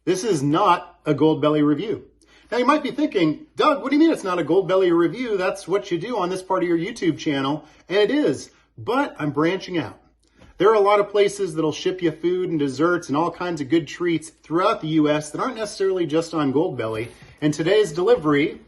This is not a Goldbelly review. Now you might be thinking, Doug, what do you mean it's not a Goldbelly review? That's what you do on this part of your YouTube channel, and it is, but I'm branching out. There are a lot of places that'll ship you food and desserts and all kinds of good treats throughout the US that aren't necessarily just on Goldbelly, and today's delivery,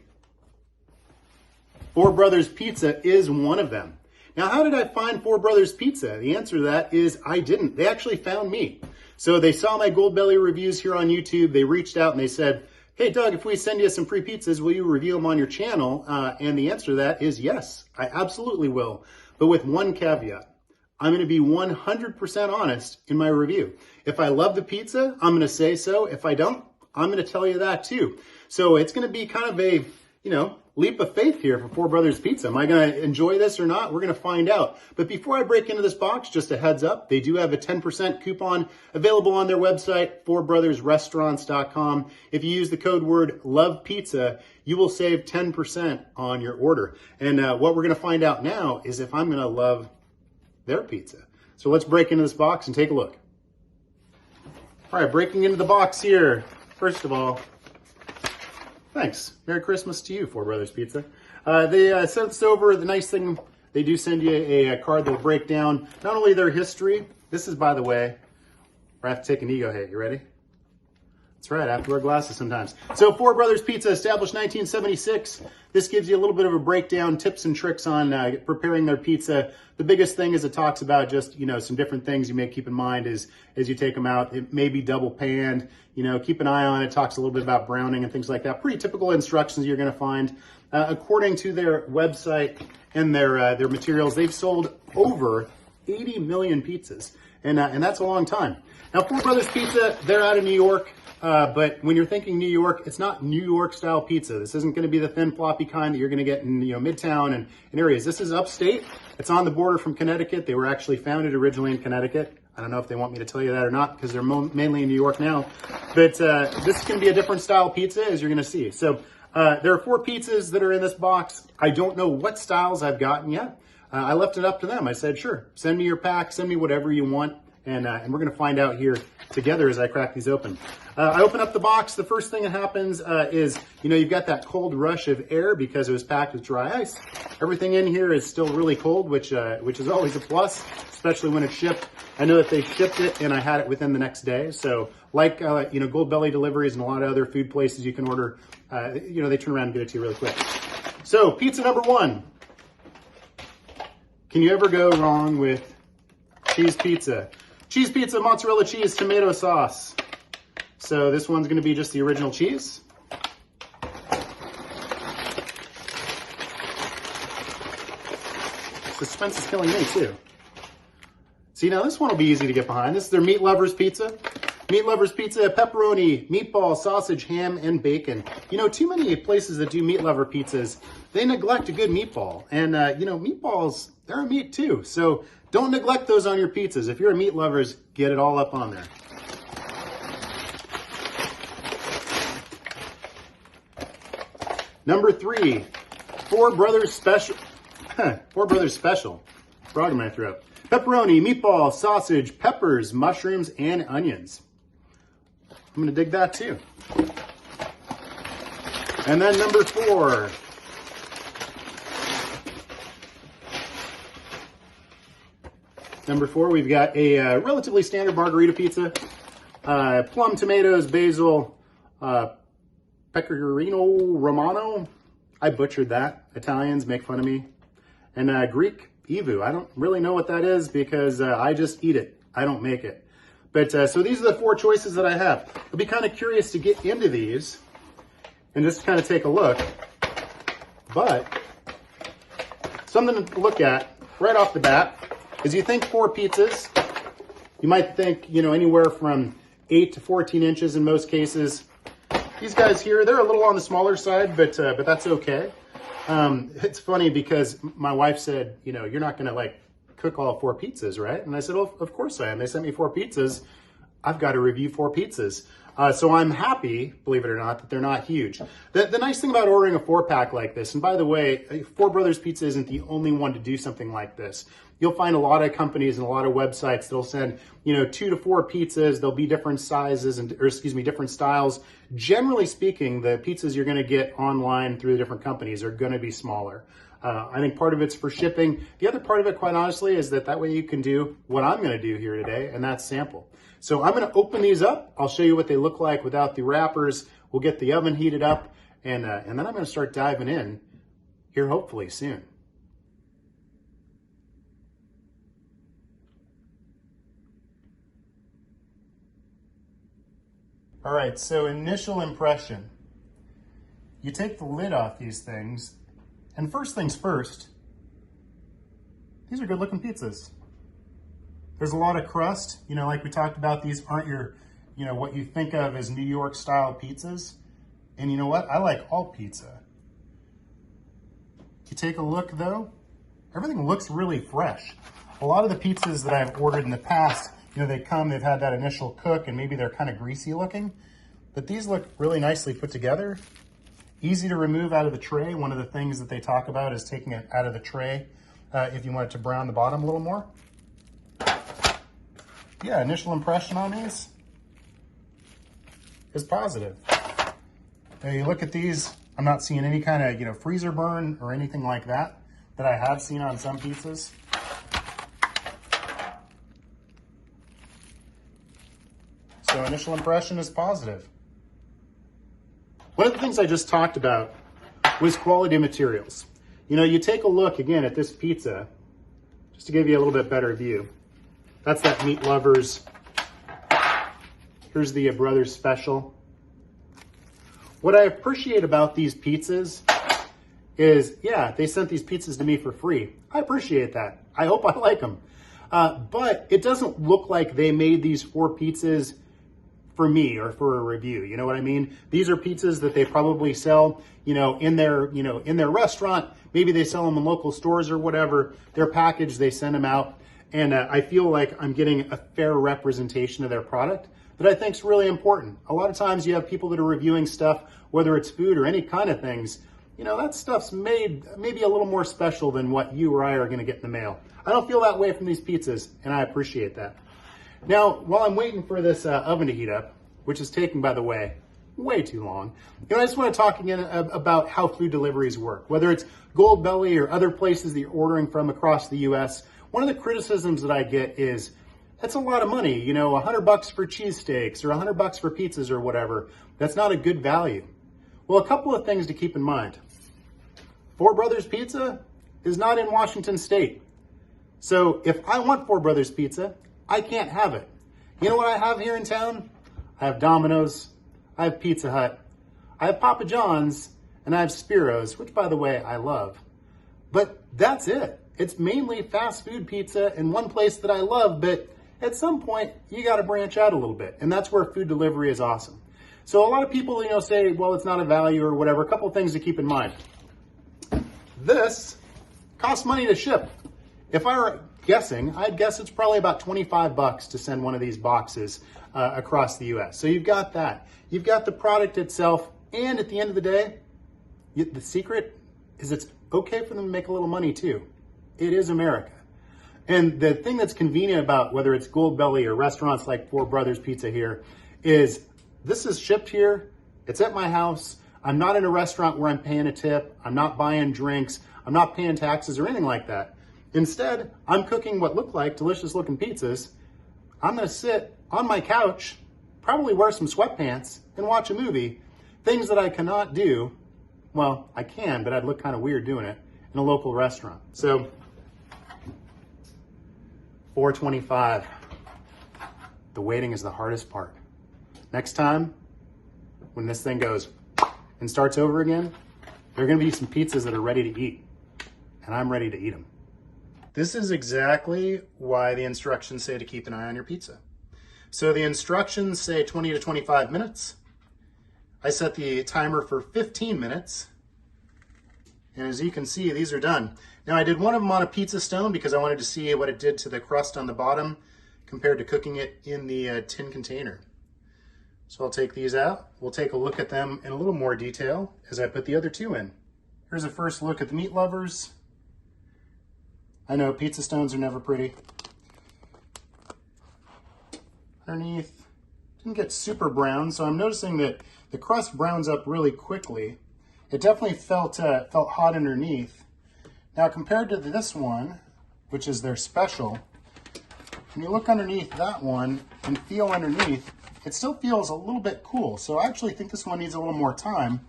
Four Brothers Pizza, is one of them. Now, how did I find Four Brothers Pizza? The answer to that is I didn't. They actually found me. So they saw my Goldbelly reviews here on YouTube. They reached out and they said, hey, Doug, if we send you some free pizzas, will you review them on your channel? And the answer to that is yes, I absolutely will. But with one caveat. I'm going to be 100% honest in my review. If I love the pizza, I'm going to say so. If I don't, I'm going to tell you that too. So it's going to be kind of a, leap of faith here for Four Brothers Pizza. Am I going to enjoy this or not? We're going to find out. But before I break into this box, just a heads up, they do have a 10% coupon available on their website, fourbrothersrestaurants.com. If you use the code word lovepizza, you will save 10% on your order. And what we're going to find out now is if I'm going to love their pizza. So let's break into this box and take a look. All right, breaking into the box here. First of all, thanks. Merry Christmas to you, Four Brothers Pizza. They sent us over. The nice thing, they do send you a card that will break down not only their history. This is, by the way, I have to take an ego hit. You ready? That's right. I have to wear glasses sometimes. So Four Brothers Pizza, established 1976. This gives you a little bit of a breakdown, tips and tricks on preparing their pizza. The biggest thing is it talks about just, some different things you may keep in mind as you take them out. It may be double panned, keep an eye on it. Talks a little bit about browning and things like that. Pretty typical instructions you're going to find. According to their website and their materials, they've sold over 80 million pizzas. And that's a long time. Now, Four Brothers Pizza, they're out of New York. But when you're thinking New York, it's not New York style pizza. This isn't going to be the thin floppy kind that you're going to get in Midtown and areas. This is upstate. It's on the border from Connecticut. They were actually founded originally in Connecticut. I don't know if they want me to tell you that or not because they're mainly in New York now. But this is going to be a different style pizza, as you're going to see. So there are 4 pizzas that are in this box. I don't know what styles I've gotten yet. I left it up to them. I said, sure, send me your pack, send me whatever you want. And we're going to find out here together as I crack these open. I open up the box. The first thing that happens is, you've got that cold rush of air because it was packed with dry ice. Everything in here is still really cold, which is always a plus, especially when it's shipped. I know that they shipped it and I had it within the next day. So like, Goldbelly deliveries and a lot of other food places you can order, they turn around and get it to you really quick. So pizza number 1. Can you ever go wrong with cheese pizza? Cheese pizza, mozzarella cheese, tomato sauce. So this one's going to be just the original cheese. Suspense is killing me too. See, now this one will be easy to get behind. This is their Meat Lovers Pizza. Meat Lovers Pizza, pepperoni, meatball, sausage, ham, and bacon. Too many places that do meat lover pizzas, they neglect a good meatball. And, meatballs, they're a meat too. So don't neglect those on your pizzas. If you're a meat lovers, get it all up on there. Number 3, Four Brothers Special. Four Brothers Special. Frog in my throat. Pepperoni, meatball, sausage, peppers, mushrooms, and onions. I'm going to dig that too. And then number 4. Number 4, we've got a relatively standard margarita pizza. Plum, tomatoes, basil, pecorino romano. I butchered that. Italians make fun of me. And Greek evu. I don't really know what that is because I just eat it. I don't make it. But so these are the 4 choices that I have. I'll be kind of curious to get into these and just kind of take a look. But something to look at right off the bat is you think 4 pizzas, you might think, anywhere from 8 to 14 inches in most cases. These guys here, they're a little on the smaller side, but that's okay. It's funny because my wife said, you're not going to cook all 4 pizzas, right? And I said, well, of course I am. They sent me 4 pizzas. I've got to review 4 pizzas. So I'm happy, believe it or not, that they're not huge. The nice thing about ordering a 4-pack like this, and by the way, Four Brothers Pizza isn't the only one to do something like this. You'll find a lot of companies and a lot of websites that'll send, 2 to 4 pizzas. There'll be different sizes different styles. Generally speaking, the pizzas you're going to get online through the different companies are going to be smaller. I think part of it's for shipping. The other part of it, quite honestly, is that way you can do what I'm going to do here today, and that's sample. So I'm going to open these up. I'll show you what they look like without the wrappers. We'll get the oven heated up, and then I'm going to start diving in here hopefully soon. All right, so initial impression. You take the lid off these things, and first things first, these are good looking pizzas. There's a lot of crust, like we talked about, these aren't your, what you think of as New York style pizzas. And you know what? I like all pizza. You take a look though, everything looks really fresh. A lot of the pizzas that I've ordered in the past, they've had that initial cook and maybe they're kind of greasy looking, but these look really nicely put together. Easy to remove out of the tray. One of the things that they talk about is taking it out of the tray if you want it to brown the bottom a little more. Yeah, initial impression on these is positive. Now you look at these, I'm not seeing any kind of, freezer burn or anything like that I have seen on some pizzas. So initial impression is positive. One of the things I just talked about was quality materials. You take a look again at this pizza, just to give you a little bit better view. That's that Meat Lovers. Here's the Brothers Special. What I appreciate about these pizzas is, yeah, they sent these pizzas to me for free. I appreciate that. I hope I like them. But it doesn't look like they made these 4 pizzas for me or for a review. You know what I mean? These are pizzas that they probably sell, in their restaurant. Maybe they sell them in local stores or whatever. They're packaged, they send them out. And I feel like I'm getting a fair representation of their product that I think is really important. A lot of times you have people that are reviewing stuff, whether it's food or any kind of things, that stuff's made maybe a little more special than what you or I are gonna get in the mail. I don't feel that way from these pizzas, and I appreciate that. Now, while I'm waiting for this oven to heat up, which is taking, by the way, way too long, I just want to talk again about how food deliveries work. Whether it's Goldbelly or other places that you're ordering from across the U.S., one of the criticisms that I get is, that's a lot of money, $100 for cheesesteaks or $100 for pizzas or whatever. That's not a good value. Well, a couple of things to keep in mind. Four Brothers Pizza is not in Washington State. So if I want Four Brothers Pizza, I can't have it. You know what I have here in town? I have Domino's, I have Pizza Hut, I have Papa John's, and I have Spiro's, which by the way, I love. But that's it. It's mainly fast food pizza in one place that I love, but at some point you got to branch out a little bit. And that's where food delivery is awesome. So a lot of people, say, well, it's not a value or whatever. A couple of things to keep in mind. This costs money to ship. If I were guessing, I'd guess it's probably about $25 to send one of these boxes across the US. So you've got that. You've got the product itself. And at the end of the day, the secret is it's okay for them to make a little money too. It is America. And the thing that's convenient about whether it's Goldbelly or restaurants like Four Brothers Pizza here is this is shipped here. It's at my house. I'm not in a restaurant where I'm paying a tip. I'm not buying drinks. I'm not paying taxes or anything like that. Instead, I'm cooking what look like delicious looking pizzas. I'm going to sit on my couch, probably wear some sweatpants and watch a movie. Things that I cannot do. Well, I can, but I'd look kind of weird doing it in a local restaurant. So $4.25. The waiting is the hardest part. Next time, when this thing goes and starts over again, there are going to be some pizzas that are ready to eat, and I'm ready to eat them. This is exactly why the instructions say to keep an eye on your pizza. So the instructions say 20 to 25 minutes. I set the timer for 15 minutes. And as you can see, these are done. Now I did one of them on a pizza stone because I wanted to see what it did to the crust on the bottom. compared to cooking it in the tin container. So I'll take these out. We'll take a look at them in a little more detail as I put the other two in. Here's a first look at the meat lovers. I know pizza stones are never pretty. Underneath, didn't get super brown, so I'm noticing that the crust browns up really quickly. It definitely felt hot underneath. Now compared to this one, which is their special, when you look underneath that one and feel underneath, it still feels a little bit cool. So I actually think this one needs a little more time,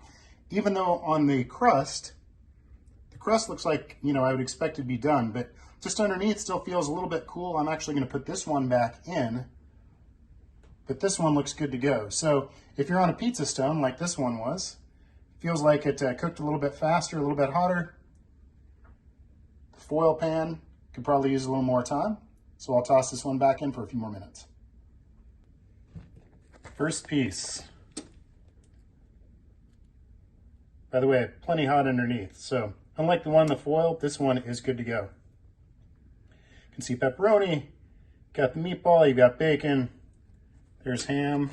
even though on the crust looks like, you know, I would expect it to be done, but just underneath still feels a little bit cool. I'm actually going to put this one back in, but this one looks good to go. So if you're on a pizza stone like this one was, feels like it cooked a little bit faster, a little bit hotter. The foil pan could probably use a little more time. So I'll toss this one back in for a few more minutes. First piece. By the way, plenty hot underneath. So unlike the one in the foil, this one is good to go. You can see pepperoni, got the meatball, you got bacon, there's ham.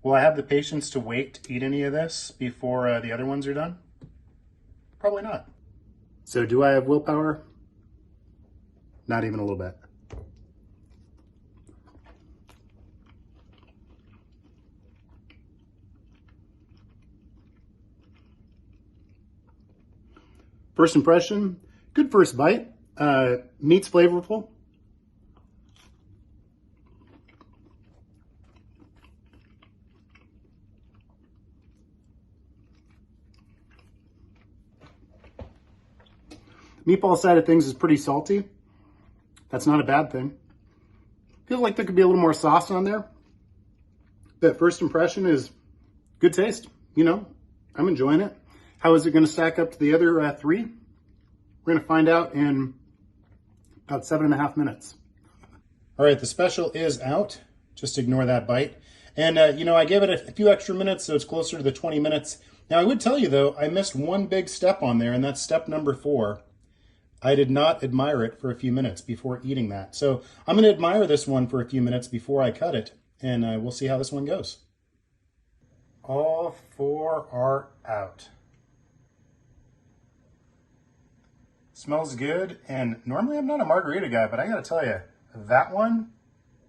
Will I have the patience to wait to eat any of this before the other ones are done? Probably not. So do I have willpower? Not even a little bit. First impression, good first bite. Meat's flavorful. Meatball side of things is pretty salty. That's not a bad thing. Feel like there could be a little more sauce on there. But first impression is good taste. You know, I'm enjoying it. How is it going to stack up to the other three? We're going to find out in about 7.5 minutes. All right, the special is out. Just ignore that bite. And, you know, I gave it a few extra minutes, so it's closer to the 20 minutes. Now, I would tell you, though, I missed one big step on there, and that's step number 4. I did not admire it for a few minutes before eating that. So I'm going to admire this one for a few minutes before I cut it, and we'll see how this one goes. All 4 are out. Smells good, and normally I'm not a margarita guy, but I gotta tell you, that one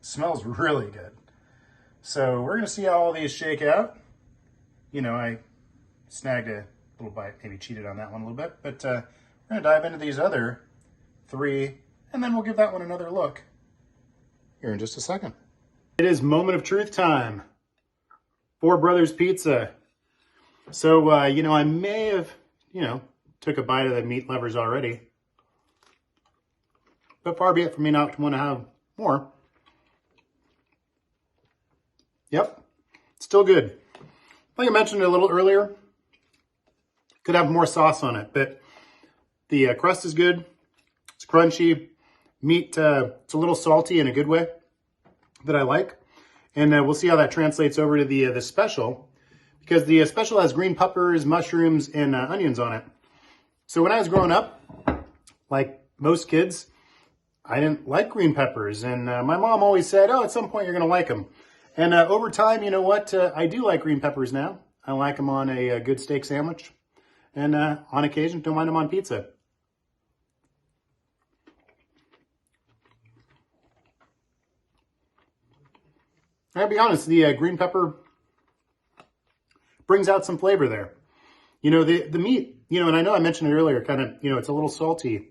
smells really good. So we're gonna see how all these shake out. You know, I snagged a little bite, maybe cheated on that one a little bit, but we're gonna dive into these other 3, and then we'll give that one another look here in just a second. It is moment of truth time. Four Brothers Pizza. So, you know, I may have, you know, took a bite of the meat lovers already, but far be it for me not to want to have more. Yep, still good. Like I mentioned a little earlier, could have more sauce on it, but the crust is good. It's crunchy. Meat, it's a little salty in a good way that I like. And we'll see how that translates over to the special, because the special has green peppers, mushrooms, and onions on it. So when I was growing up, like most kids, I didn't like green peppers. And my mom always said, oh, at some point you're going to like them. And over time, you know what? I do like green peppers now. I like them on a good steak sandwich. And on occasion, don't mind them on pizza. I'll be honest, the green pepper brings out some flavor there. You know, the meat, you know, and I know I mentioned it earlier, kind of, you know, it's a little salty.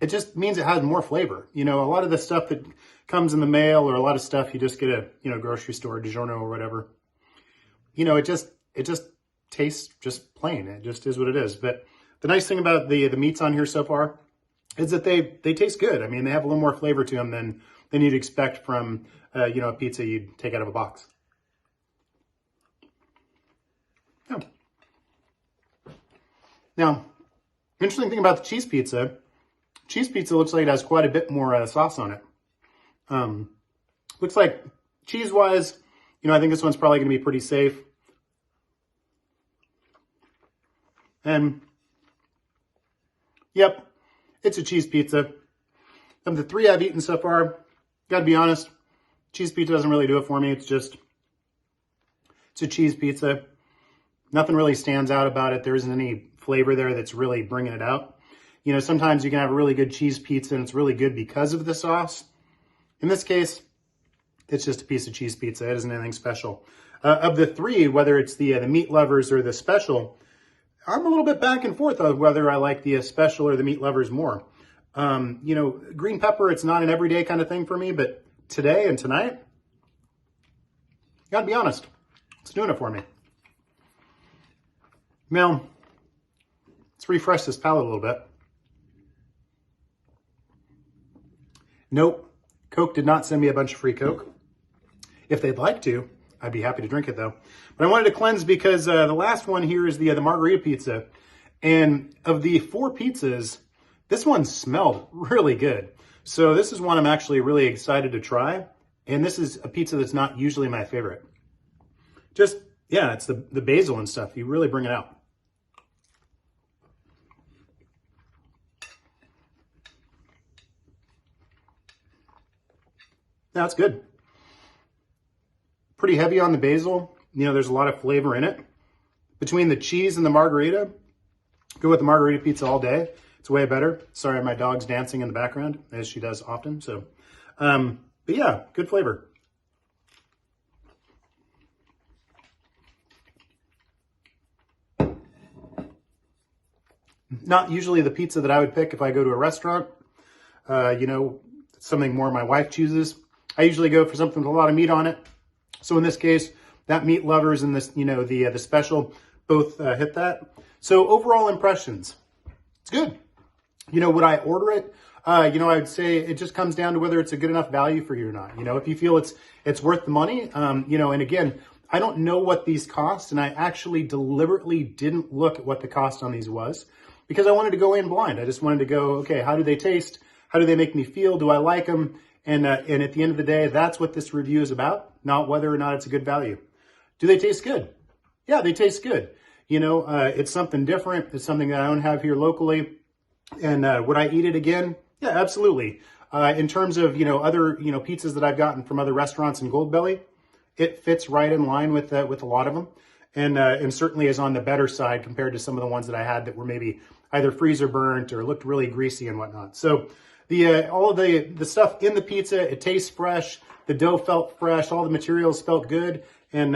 It just means it has more flavor. You know, a lot of the stuff that comes in the mail or a lot of stuff you just get at, you know, grocery store, DiGiorno or whatever, you know, it just tastes just plain. It just is what it is. But the nice thing about the meats on here so far is that they taste good. I mean, they have a little more flavor to them than you'd expect from, you know, a pizza you'd take out of a box. Oh. Now, interesting thing about the cheese pizza looks like it has quite a bit more sauce on it. Looks like cheese-wise, you know, I think this one's probably going to be pretty safe. And, yep, It's a cheese pizza. Of the 3 I've eaten so far, gotta be honest, cheese pizza doesn't really do it for me. It's a cheese pizza. Nothing really stands out about it. There isn't any flavor there that's really bringing it out. You know, sometimes you can have a really good cheese pizza and it's really good because of the sauce. In this case, it's just a piece of cheese pizza. It isn't anything special. Of the 3, whether it's the meat lovers or the special, I'm a little bit back and forth on whether I like the special or the meat lovers more. You know, green pepper, it's not an everyday kind of thing for me, but today and tonight, gotta be honest, it's doing it for me. Now, let's refresh this palate a little bit. Nope, Coke did not send me a bunch of free Coke. If they'd like to, I'd be happy to drink it though. But I wanted to cleanse because the last one here is the margarita pizza. And of the 4 pizzas, this one smelled really good. So this is one I'm actually really excited to try. And this is a pizza that's not usually my favorite. Just, yeah, it's the basil and stuff. You really bring it out. That's good. Pretty heavy on the basil. You know, there's a lot of flavor in it. Between the cheese and the margarita, go with the margarita pizza all day. It's way better. Sorry, my dog's dancing in the background, as she does often. So, but yeah, good flavor. Not usually the pizza that I would pick if I go to a restaurant. You know, something more my wife chooses. I usually go for something with a lot of meat on it. So in this case, that meat lovers and this, you know, the special both hit that. So overall impressions, it's good. You know, would I order it? You know, I would say it just comes down to whether it's a good enough value for you or not. You know, if you feel it's worth the money, you know, and again, I don't know what these cost, and I actually deliberately didn't look at what the cost on these was because I wanted to go in blind. I just wanted to go, okay, how do they taste? How do they make me feel? Do I like them? And at the end of the day, that's what this review is about, not whether or not it's a good value. Do they taste good? Yeah, they taste good. You know, it's something different. It's something that I don't have here locally. And would I eat it again? Yeah, absolutely. In terms of, you know, other, you know, pizzas that I've gotten from other restaurants in Goldbelly, it fits right in line with a lot of them. And certainly is on the better side compared to some of the ones that I had that were maybe either freezer burnt or looked really greasy and whatnot. So all of the stuff in the pizza, it tastes fresh. The dough felt fresh. All the materials felt good. And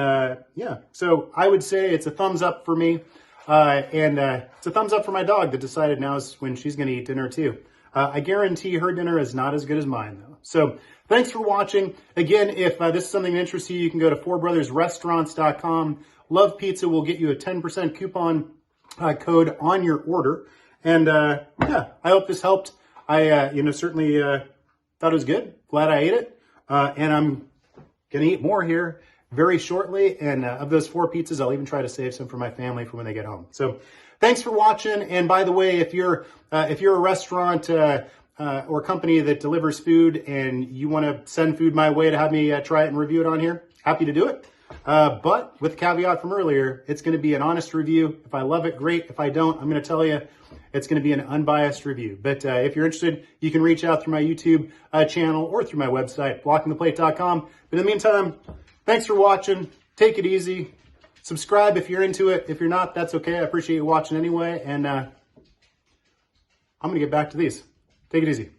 yeah, so I would say it's a thumbs up for me. And it's a thumbs up for my dog that decided now is when she's going to eat dinner too. I guarantee her dinner is not as good as mine though. So thanks for watching. Again, if this is something that interests you, you can go to fourbrothersrestaurants.com. Love Pizza will get you a 10% coupon code on your order. And yeah, I hope this helped. I, you know, certainly thought it was good. Glad I ate it. And I'm going to eat more here very shortly. And of those 4 pizzas, I'll even try to save some for my family for when they get home. So thanks for watching. And by the way, if you're a restaurant or company that delivers food and you want to send food my way to have me try it and review it on here, happy to do it. But with the caveat from earlier, it's going to be an honest review. If I love it, great. If I don't, I'm going to tell you it's going to be an unbiased review. But if you're interested, you can reach out through my YouTube channel or through my website, blockingtheplate.com. But in the meantime, thanks for watching. Take it easy. Subscribe if you're into it. If you're not, that's okay. I appreciate you watching anyway. And I'm going to get back to these. Take it easy.